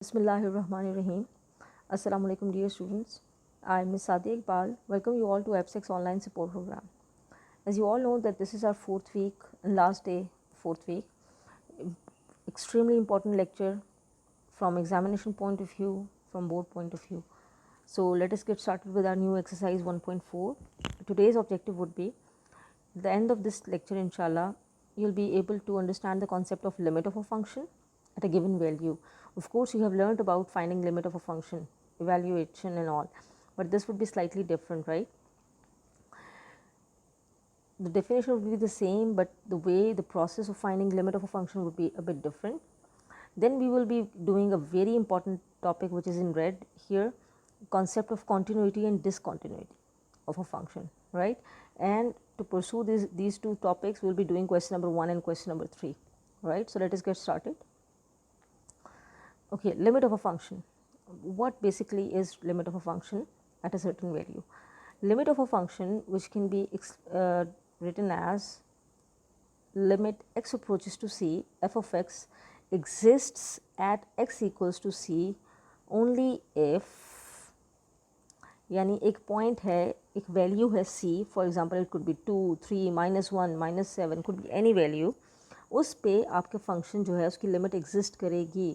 Bismillahirrahmanirrahim. Assalamu alaikum dear students. I am Ms. Sadia Iqbal. Welcome you all to AppSex online support program. As you all know that this is our fourth week and last day, fourth week. Extremely important lecture from examination point of view, from board point of view. So let us get started with our new exercise 1.4. Today's objective would be, at the end of this lecture inshallah, you will be able to understand the concept of limit of a function at a given value. Of course, you have learned about finding limit of a function, evaluation and all, but this would be slightly different, right? The definition would be the same, but the way the process of finding limit of a function would be a bit different. Then we will be doing a very important topic which is in red here, concept of continuity and discontinuity of a function, right? And to pursue these two topics, we will be doing question number 1 and question number 3, right? So let us get started. Okay, limit of a function. What basically is limit of a function at a certain value? Limit of a function which can be written as limit x approaches to c, f of x exists at x equals to c only if, यानी एक point है, एक value है c, for example it could be 2, 3, -1, -7, could be any value, उस पे आपके function जो है उसकी लिमिट एग्जिस्ट करेगी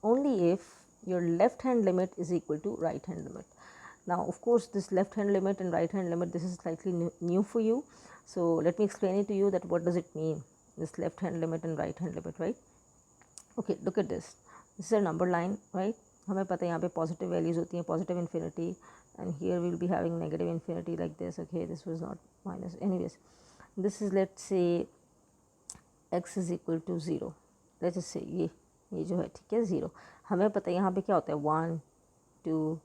only if your left hand limit is equal to right hand limit. Now of course this left hand limit and right hand limit, this is slightly new for you, so let me explain it to you that what does it mean, this left hand limit and right hand limit, right? Okay, look at this is a number line, right? हमें पता है यहाँ पे positive values होती हैं, positive infinity, and here will be having negative infinity like this. Okay, this was not minus, anyways this is, let's say x is equal to 0, let's say ये जो है, ठीक है, 0. हमें पता है यहाँ पे क्या होता है, 1 2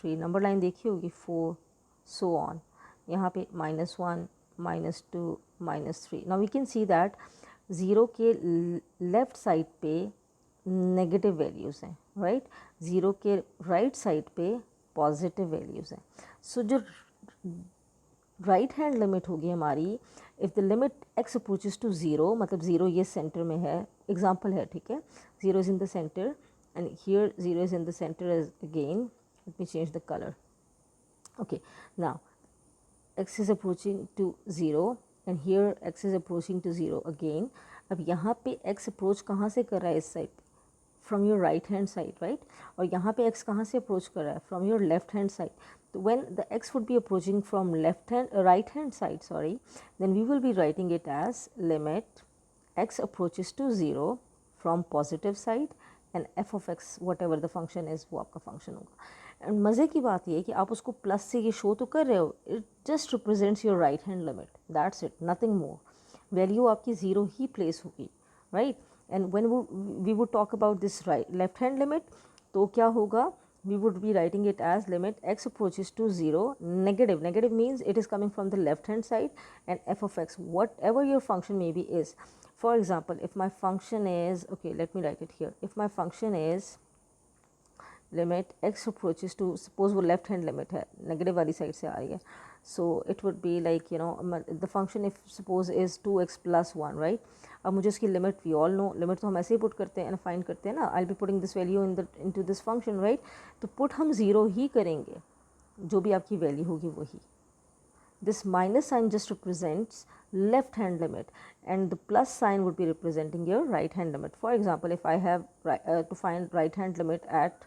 3, नंबर लाइन देखी होगी, 4, सो ऑन. यहाँ पे -1, -2, -3. Now we can see that 0 के लेफ़्ट साइड पे नेगेटिव वैल्यूज़ हैं, राइट? 0 के राइट साइड पे पॉजिटिव वैल्यूज़ हैं. सो जो राइट हैंड लिमिट होगी हमारी, if the limit x approaches to 0, मतलब 0 ये सेंटर में है, एग्जांपल है, ठीक है, 0 is in the centre and here 0 is in the center as again. Let me change the color. Okay, now x is approaching to 0 and here x is approaching to 0 again. अब यहाँ पे x approach कहाँ से कर रहा है, इस side, from your right hand side, right? और यहाँ पे x कहाँ से approach कर रहा है, from your left hand side. So when the x would be approaching from right hand side, sorry, then we will be writing it as limit x approaches to 0 from positive side and F of x what ever the function is, वो आपका function होगा. And मज़े की बात ये है कि आप उसको प्लस से ये शो तो कर रहे हो, it just represents your right hand limit, that's it, nothing more. Value आपकी 0 ही प्लेस होगी, right? And when we would talk about this right left hand limit, तो क्या होगा, we would be writing it as limit x approaches to 0, negative, negative means it is coming from the left hand side, and f of x, whatever your function maybe is. For example, if my function is, okay, let me write it here, if my function is limit x approaches to, suppose वो left hand limit है, negative वाली side से आ रही है, so it would be like, you know, the function if suppose is 2x plus 1, right? अब मुझे उसकी limit, we all know limit तो हम ऐसे ही पुट करते हैं, फाइंड करते हैं ना, आई will be putting this value into this function, right? तो पुट हम 0 ही करेंगे, जो भी आपकी वैल्यू होगी वही. This minus sign just represents left hand limit and the plus sign would be representing your right hand limit. For example, if I have to find right hand limit at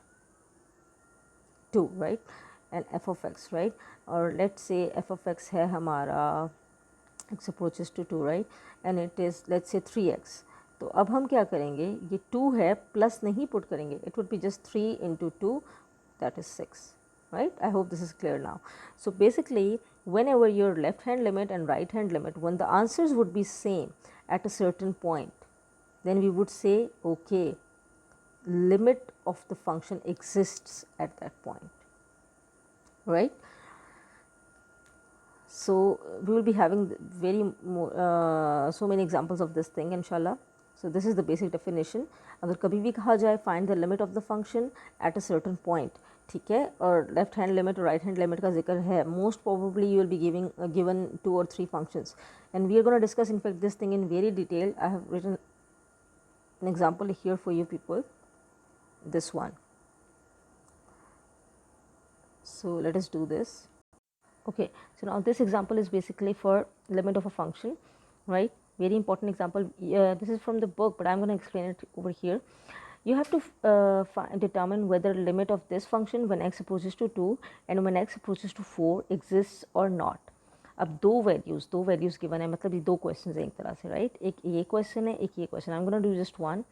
2, right, and f of x, right, or let's say f of x है हमारा x approaches to 2, right, and it is let's say 3x. तो अब हम क्या करेंगे, ये 2 है, plus नहीं पुट करेंगे, it would be just 3 into 2, that is 6, right? I hope this is clear now. So basically, whenever your left hand limit and right hand limit, when the answers would be same at a certain point, then we would say, okay, limit of the function exists at that point, right? So we will be having so many examples of this thing inshallah. So this is the basic definition. अगर कभी भी कहा जाए find the limit of the function at a certain point, ठीक है, और left hand limit और right hand limit का जिक्र है, most probably you will be given 2 or 3 functions, and we are going to discuss in fact this thing in very detail. I have written an example here for you people. this one. So let us do this. Okay, so now this example is basically for limit of a function, right? Very important example. This is from the book, but I'm going to explain it over here. You have to determine whether limit of this function when x approaches to 2 and when x approaches to 4 exists or not. अब दो values given है, मतलब ये दो question हैं एक तरह से, राइट? एक ये क्वेश्चन है, एक ये question. I am gonna do just one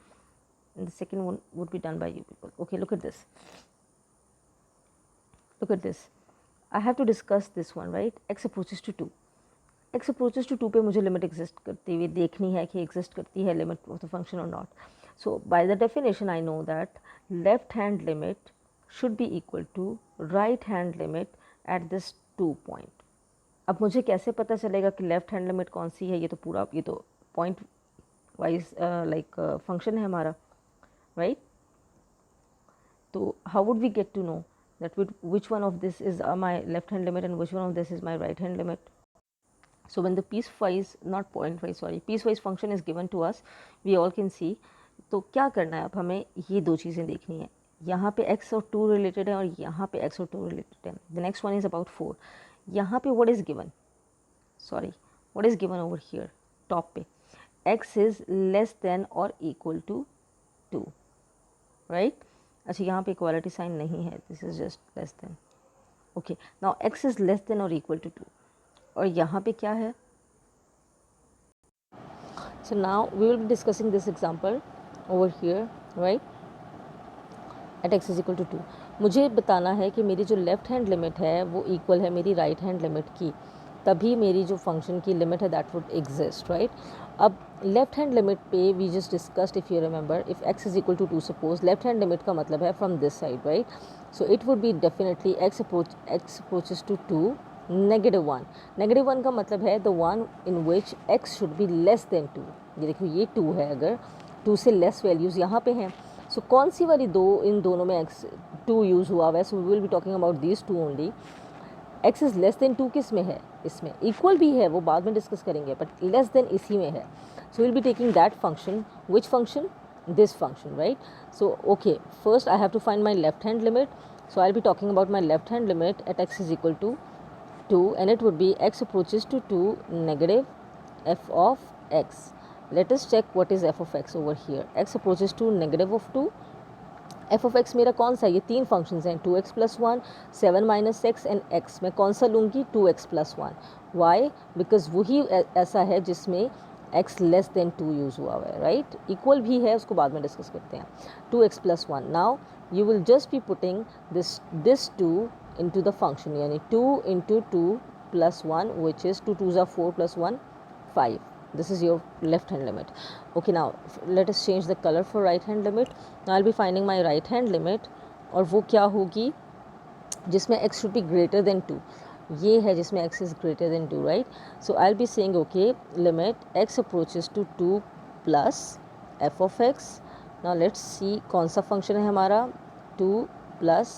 and the second one would be done by you people. Okay, look at this. Look at this. I have to discuss this one, right? X approaches to 2. X approaches to 2 पे मुझे limit exist करती हुई देखनी है कि exist करती है limit of the function और not. So by the definition I know that left hand limit should be equal to right hand limit at this 2 point. अब मुझे कैसे पता चलेगा कि लेफ्ट हैंड लिमिट कौन सी है? ये तो पॉइंट वाइज लाइक फंक्शन है हमारा, राइट? तो how would we get to know that which one of this is my left hand limit and which one of this is my right hand limit? So when the piecewise, not pointwise, sorry, piecewise function is given to us, we all can see. तो क्या करना है अब हमें? ये दो चीज़ें देखनी है. यहाँ पे x और 2 रिलेटेड है और यहाँ पे x और 2 रिलेटेड है. The next one is about 4. यहाँ पे what is given? Sorry, what is given over here? Top पे x is less than or equal to 2, right? अच्छा, यहाँ पे इक्वालिटी साइन नहीं है, this is just less than. Okay, now x is less than और equal to 2 और यहाँ पे क्या है? So now we will be discussing this example over here, right? At x is equal to 2 मुझे बताना है कि मेरी जो लेफ्ट हैंड लिमिट है वो इक्वल है मेरी राइट हैंड लिमिट की, तभी मेरी जो फंक्शन की लिमिट है दैट वुड एग्जिस्ट, राइट? अब लेफ्ट हैंड लिमिट पे we just discussed, if you remember, if x is equal to 2, suppose left hand limit का मतलब है from this side, right? So it would be definitely x approaches to 2 -1. -1 का मतलब है the one in which x should be less than 2. ये देखो, ये 2 है, अगर 2 से लेस वैल्यूज़ यहाँ पे हैं. सो कौन सी वाली दो, इन दोनों में x 2 यूज़ हुआ हुआ है. So we will be talking about these 2 only. x is less than 2 किस में है? इसमें. इक्वल भी है, वो बाद में डिस्कस करेंगे, बट लेस देन इसी में है. So will be taking that function. Which function? This function, right? So okay, first I have to find my left hand limit. So I will be talking about my left hand limit at x is equal to 2 and it would be x approaches to 2 negative f of x. Let us check what is f of x over here. x approaches to negative of 2. f of x मेरा कौन सा? ये तीन functions हैं, 2x plus 1, 7 minus x and x. मैं कौन सा लूँगी? 2x plus 1. Why? Because वही ऐसा है जिसमें x लेस देन 2 यूज़ हुआ है, राइट? इक्वल भी है, उसको बाद में डिस्कस करते हैं. 2x plus 1. Now you will just be putting this 2 into the function, यानी 2 into 2 plus 1, which is 2 2s are 4 plus 1 5. This is your left hand limit. Okay, now let us change the color for right hand limit. Now I'll be finding my right hand limit, और वो क्या होगी? जिसमें x should be greater than 2. ये है जिसमें x is greater than 2, right? So I'll be saying okay, limit x approaches to 2 plus f of x. Now let's see कौन सा फंक्शन है हमारा. 2 plus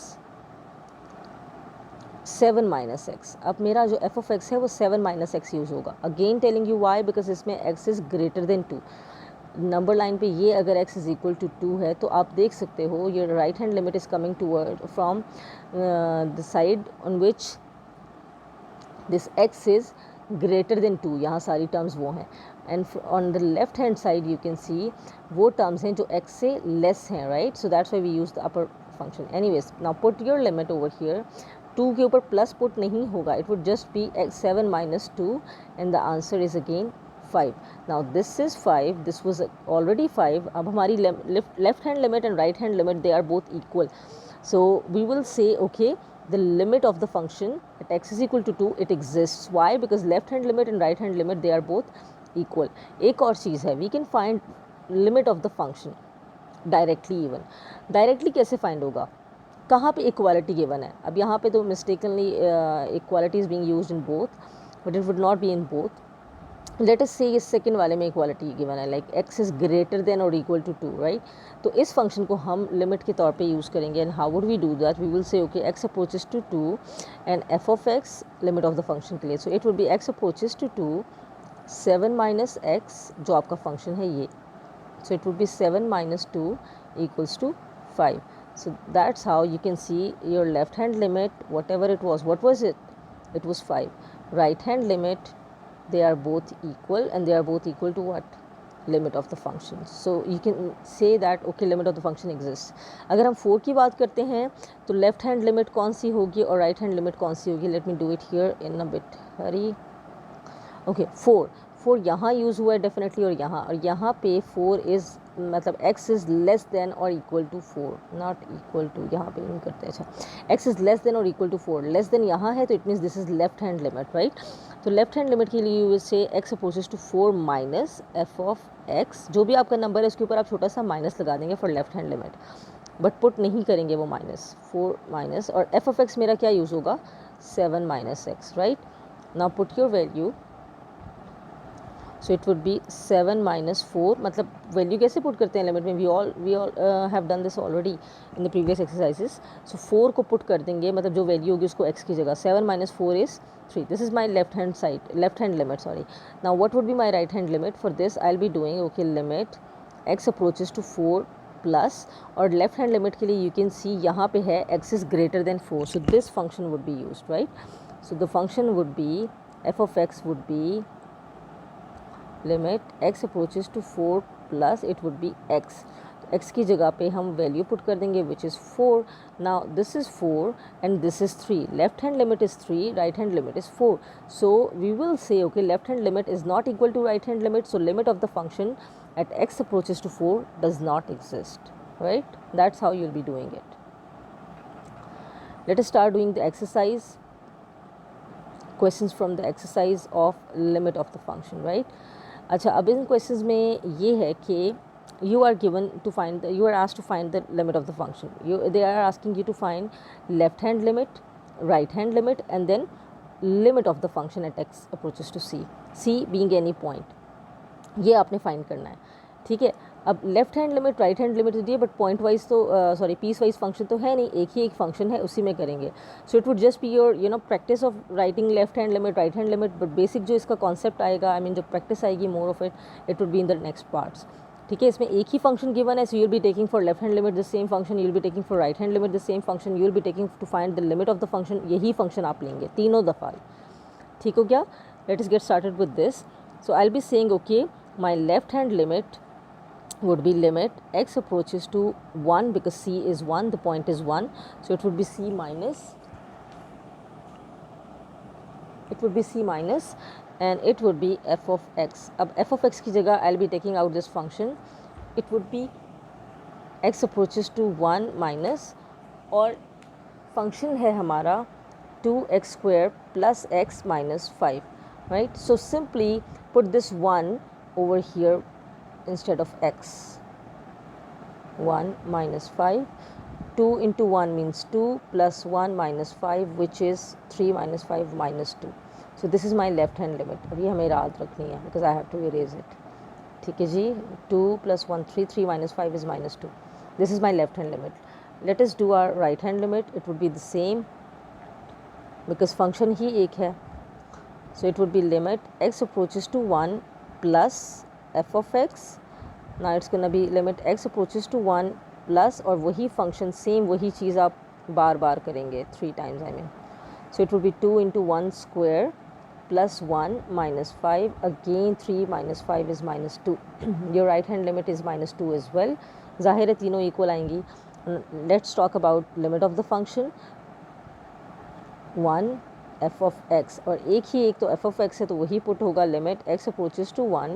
7 minus x. अब मेरा जो f of x है वो 7 minus x यूज़ होगा. Again telling you why, because इसमें x is greater than 2. Number line पे ये अगर x इज़ इक्वल टू 2 है तो आप देख सकते हो your right hand limit is coming toward from the side on which this x is greater than 2. यहाँ सारी टर्म्स वो हैं. And on the left hand side you can see वो टर्म्स हैं जो x से लेस हैं, right? So that's why we use the upper function. Anyways, now put your limit over here. 2 के ऊपर प्लस पुट नहीं होगा, it would just be 7 minus 2 and the answer is again 5. Now this is 5, this was already 5. अब हमारी left hand limit and right hand limit they are both equal. So we will say okay, the limit of the function at x is equal to 2, it exists. Why? Because left hand limit and right hand limit, they are both equal. एक और चीज़ है, we can find limit of the function directly. even directly कैसे find होगा? कहाँ पे equality given है? अब यहाँ पे तो mistakenly equality is being used in both, but it would not be in both. Let us से ये सेकंड वाले में इक्वालिटी गिवन है, like x is greater then और इक्वल टू 2, राइट? तो इस फंक्शन को हम लिमिट के तौर पे यूज़ करेंगे. And how would we do that? We will say okay, x approaches to 2 and f of x limit of the function के लिए. So it would be x approaches to 2 7 minus x, जो आपका function है ये. So it would be 7 minus 2 equals to 5. So that's how you can see your left hand limit, whatever it was, what was it? It was 5. Right hand limit, they are both equal, and they are both equal to what? Limit of the function. So you can say that okay, limit of the function exists. अगर हम 4 की बात करते हैं तो left hand limit कौन सी होगी और राइट हैंड लिमिट कौन सी होगी? Let me do it here in a bit Hari. Okay, 4 यहाँ यूज़ हुआ है डेफिनेटली, और यहाँ पे 4 इज़ मतलब x इज़ लेस देन और equal to 4, not equal to, यहाँ पे नहीं करते. अच्छा, x इज़ लेस देन और इक्वल टू 4, लेस देन यहाँ है तो it means this is left hand limit, right. तो लेफ्ट हैंड लिमिट के लिए you will say x approaches to 4 minus f of x, जो भी आपका नंबर है उसके ऊपर आप छोटा सा माइनस लगा देंगे for left hand limit, but put नहीं करेंगे वो माइनस, 4 माइनस, और एफ ऑफ x मेरा क्या यूज़ होगा? 7 minus x, right. Now put your value. So it would be 7 minus 4, मतलब वैल्यू कैसे पुट करते हैं लिमिट में? We all have done this already in the previous exercises. So 4 को पुट कर देंगे, मतलब जो वैल्यू होगी उसको x की जगह. 7 minus 4 is 3. This is my left hand side, left hand limit, sorry. Now what would be my right hand limit? For this I will be doing okay limit x approaches to 4 plus, और left hand limit के लिए you can see यहाँ पे है x is greater than 4, so this function would be used, right. So the function would be f of x would be limit x approaches to 4 plus it would be x. x की जगह पे हम value put कर देंगे which is 4. Now this is 4 and this is 3. Left hand limit is 3, right hand limit is 4. So we will say okay left hand limit is not equal to right hand limit, so limit of the function at x approaches to 4 does not exist, right. That's how you'll be doing it. Let us start doing the exercise, questions from the exercise of limit of the function, right. अच्छा, अब इन questions में ये है कि you are given to find you are asked to find the limit of the function. They are asking you to find left hand limit, right hand limit, and then limit of the function at x approaches to c being any point. ये आपने find करना है, ठीक है. अब left hand limit, right hand limit दी है, but point wise तो सॉरी पीस वाइज फंक्शन तो है नहीं, एक ही एक फंक्शन है, उसी में करेंगे. सो it would just be your practice of writing left hand limit, right hand limit, but basic जो इसका कॉन्सेप्ट आएगा, आई मीन जो प्रैक्टिस आएगी more of it would be in the next parts, ठीक है. इसमें एक ही फंक्शन गिवन है, so you will be taking for left hand limit the same function, you will be taking for right hand limit the same function, you will be taking to find the limit of the function, यही function आप लेंगे तीनों दफ़ा, ठीक हो गया. Let us get started with this. So I will be saying okay my left hand limit would be limit x approaches to 1, because c is 1, the point is 1, so it would be c minus, and it would be f of x. अब f of x की जगह I'll be taking out this function, it would be x approaches to 1 minus, और function है हमारा 2x square plus x minus 5, right. So simply put this 1 over here instead of x. 1 minus 5, 2 into 1 means 2 plus 1 minus 5 which is 3 minus 5 minus 2. So this is my left hand limit. अभी हमें याद रखनी है because I have to erase it. ठीक है जी. 2 plus 1 3, 3 minus 5 is minus 2. This is my left hand limit. Let us do our right hand limit. It would be the same because function ही एक है. So it would be limit x approaches to 1 plus f of x. Now it's gonna be limit x approaches to 1 plus, और वही function same वही चीज़ आप बार बार करेंगे 3 times I mean. So it would be 2 into 1 square plus 1 minus 5, again 3 minus 5 is minus 2. Your right hand limit is minus 2 as well. ज़ाहिर है तीनों equal आएंगी. Let's talk about limit of the function. 1 f of x, और एक ही एक तो f of x है तो वही पुट होगा limit x approaches to 1,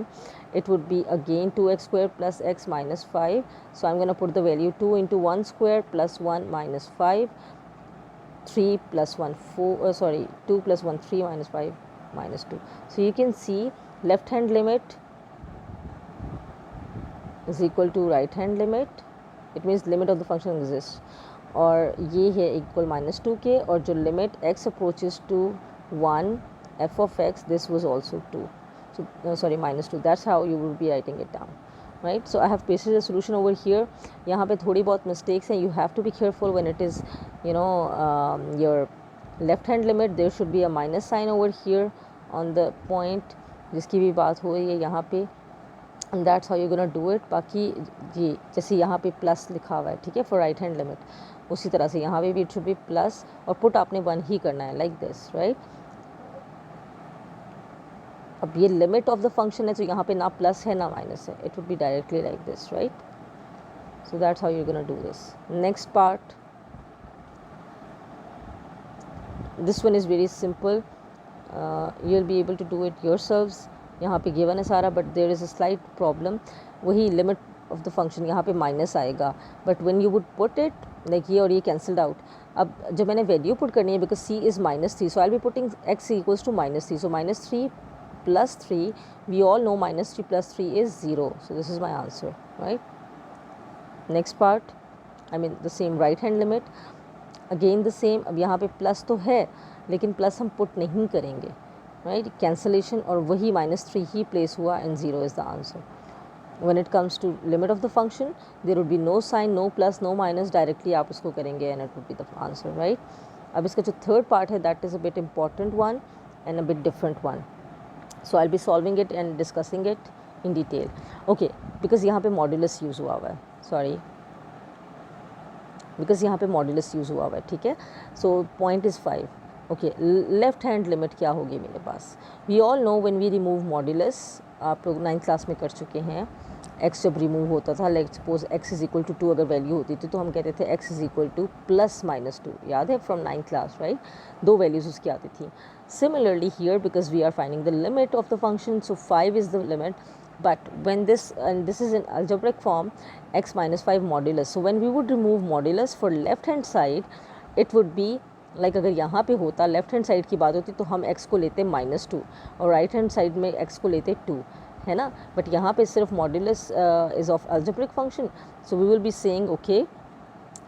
it would be again 2x square plus x minus 5. So I'm going to put the value 2 into 1 square plus 1 minus 5, 3 plus 1 4, 2 plus 1 3 minus 5 minus 2. So you can see left hand limit is equal to right hand limit. It means limit of the function exists. और ये है equal minus 2 के, और जो limit x approaches to 1 f of x, this was also 2, so sorry minus 2. That's how you will be writing it down, right. So I have pasted the solution over here. यहाँ पे थोड़ी बहुत mistakes हैं, you have to be careful when it is your left hand limit. There should be a minus sign over here on the point जिसकी भी बात हो रही है यहाँ पे. And that's how you gonna do it. बाकी जी जैसे यहाँ पे प्लस लिखा हुआ है, ठीक है, फॉर राइट हैंड लिमिट, उसी तरह से यहाँ पे भी इट शुड बी प्लस, और पुट आपने 1 ही करना है, लाइक दिस, राइट। अब ये लिमिट ऑफ द फंक्शन है, तो यहाँ पे ना प्लस है ना माइनस है, it would be directly like this, right. So that's how you gonna do this. Next part, this one is very simple, you'll be able to do it yourselves। यहाँ पे गिवन है सारा, but there is a slight problem, वही limit of the function यहाँ पे minus आएगा, but when you would put it like ये और ये कैंसल्ड आउट। अब जब मैंने वैल्यू पुट करनी है, because c is -3, so I will be putting x equals to -3, सो -3 + 3, we all know -3 + 3 is 0, so this is my answer, right. Next part, I mean the same right hand limit, again the same. अब यहाँ पे plus तो है, लेकिन plus हम put नहीं करेंगे, राइट, कैंसलेशन, और वही -3 ही प्लेस हुआ, and 0 is the answer. When it comes to limit of the function, there would be no sign, no plus, no minus, directly आप उसको करेंगे and it would be the answer, right. अब इसका जो थर्ड पार्ट है, that is a bit important one and a bit different one, so I will be solving it and discussing it in detail, okay. Because यहाँ पे modulus use हुआ हुआ है, sorry, because यहाँ पे मॉड्यूलस यूज़ हुआ हुआ है, ठीक है। So point is 5, okay. Left hand limit क्या होगी मेरे पास, we all know when we remove modulus, आप लोग 9th क्लास में कर चुके हैं, x जब रिमूव होता था, like suppose x is equal to 2 अगर वैल्यू होती थी, तो हम कहते थे x इज़ इक्वल टू +-2, याद है, from 9th class, right, 2 values उसकी आती थी। Similarly here, because we are finding the limit of the function, so 5 is the limit, but when this, and this is in algebraic form, x minus 5 modulus, so when we would remove modulus for left hand side, it would be like, अगर यहाँ पे होता left hand side की बात होती, तो हम x को लेते -2 और राइट हैंड साइड में x को लेते 2, है ना, बट यहाँ पे सिर्फ modulus is of algebraic function, so we will be saying okay,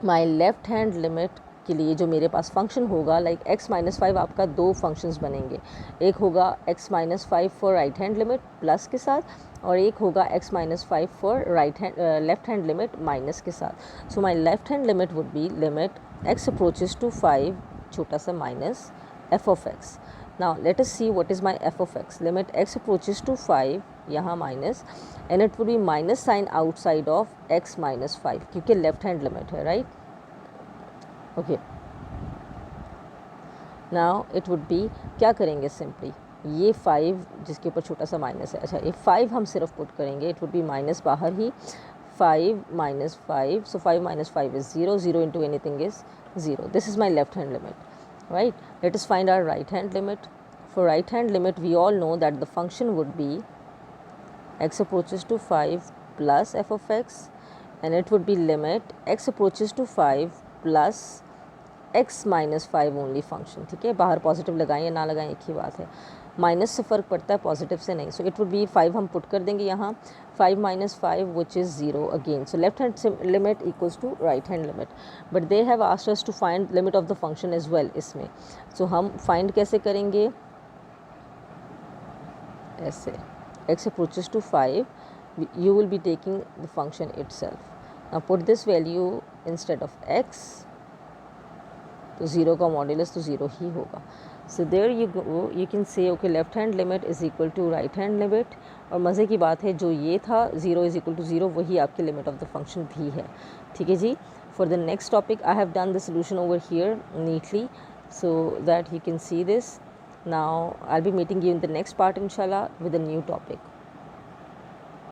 my left hand limit के लिए जो मेरे पास फंक्शन होगा, लाइक x - 5, आपका 2 फंक्शंस बनेंगे, एक होगा x - 5 for right hand limit plus के साथ, और एक होगा x - 5 for right hand left hand limit minus के साथ। So my left hand limit would be limit x approaches to 5, छोटा सा minus f of x। Now let us see what is my f of x, limit x approaches to 5, यहाँ minus, and it would be minus sign outside of x - 5, क्योंकि left hand limit है, right, okay. Now it would B, क्या करेंगे, simply ये 5 जिसके ऊपर छोटा सा माइनस है, अच्छा ये 5 हम सिर्फ पुट करेंगे, इट वुड बी माइनस बाहर ही, 5 - 5, so 5 - 5 is 0, 0 into anything is 0, this is my left hand limit, right। Let us find our right hand limit. For right hand limit, we all know that the function would be x approaches to 5 plus f of x, and it would be limit x approaches to 5 plus x - 5 only function, ठीक है, बाहर positive लगाएं या ना लगाएं एक ही बात है, माइनस से फ़र्क पड़ता है, पॉजिटिव से नहीं। सो इट वुड बी 5 हम पुट कर देंगे यहाँ, 5 - 5 which is 0 again, so left hand limit equals to right hand limit, but they have asked us to find limit of the function as well इसमें। सो हम फाइंड कैसे करेंगे, ऐसे x approaches to 5, you will be taking the function itself, now put this value instead of x, तो 0 का modulus तो 0 ही होगा। So there you go, you can say okay left hand limit is equal to right hand limit, और मज़े की बात है जो ये था 0 इज़ इक्वल टू 0, वही आपकी लिमिट ऑफ द फंक्शन भी है, ठीक है जी। For the next topic I have done the solution over here neatly, so that you can see this. Now I'll be meeting you in the next part inshallah with a new topic.